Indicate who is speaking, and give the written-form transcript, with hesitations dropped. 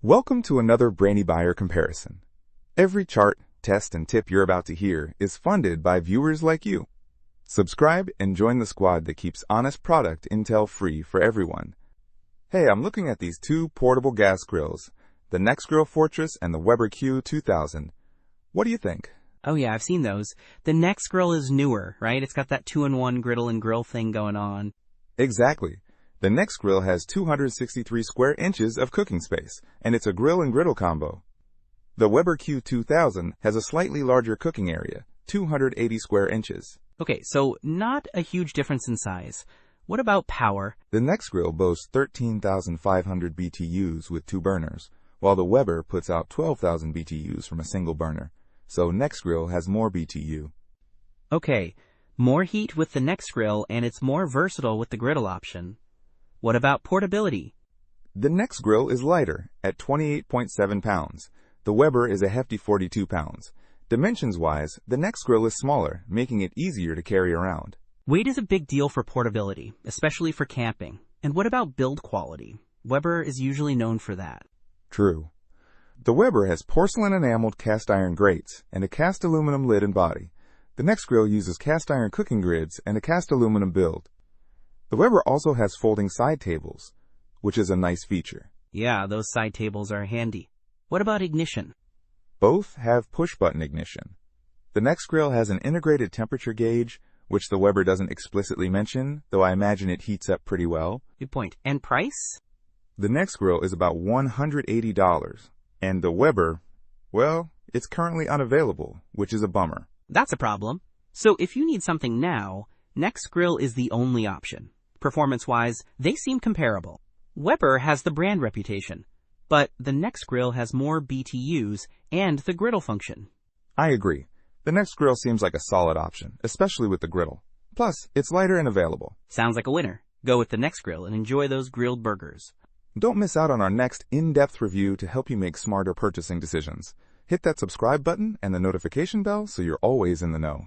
Speaker 1: Welcome to another Brainy Buyer comparison. Every chart, test, and tip you're about to hear is funded by viewers like you. Subscribe and join the squad that keeps honest product intel free for everyone. Hey, I'm looking at these two portable gas grills, the Nexgrill Fortress and the Weber Q2000. What do you think?
Speaker 2: Oh yeah, I've seen those. The Nexgrill is newer, right? It's got that 2-in-1 griddle and grill thing going on.
Speaker 1: Exactly. The Nexgrill has 263 square inches of cooking space, and it's a grill and griddle combo. The Weber Q2000 has a slightly larger cooking area, 280 square inches.
Speaker 2: Okay, so not a huge difference in size. What about power?
Speaker 1: The Nexgrill boasts 13,500 BTUs with two burners, while the Weber puts out 12,000 BTUs from a single burner. So Nexgrill has more BTU.
Speaker 2: Okay, more heat with the Nexgrill, and it's more versatile with the griddle option. What about portability?
Speaker 1: The Nexgrill is lighter at 28.7 pounds. The Weber is a hefty 42 pounds. Dimensions-wise, the Nexgrill is smaller, making it easier to carry around.
Speaker 2: Weight is a big deal for portability, especially for camping. And what about build quality? Weber is usually known for that.
Speaker 1: True. The Weber has porcelain enameled cast iron grates and a cast aluminum lid and body. The Nexgrill uses cast iron cooking grids and a cast aluminum build. The Weber also has folding side tables, which is a nice feature.
Speaker 2: Yeah, those side tables are handy. What about ignition?
Speaker 1: Both have push-button ignition. The Nexgrill has an integrated temperature gauge, which the Weber doesn't explicitly mention, though I imagine it heats up pretty well.
Speaker 2: Good point. And price?
Speaker 1: The Nexgrill is about $180, and the Weber, well, it's currently unavailable, which is a bummer.
Speaker 2: That's a problem. So if you need something now, Nexgrill is the only option. Performance-wise, they seem comparable. Weber has the brand reputation, but the Nexgrill has more BTUs and the griddle function.
Speaker 1: I agree. The Nexgrill seems like a solid option, especially with the griddle. Plus, it's lighter and available.
Speaker 2: Sounds like a winner. Go with the Nexgrill and enjoy those grilled burgers.
Speaker 1: Don't miss out on our next in-depth review to help you make smarter purchasing decisions. Hit that subscribe button and the notification bell so you're always in the know.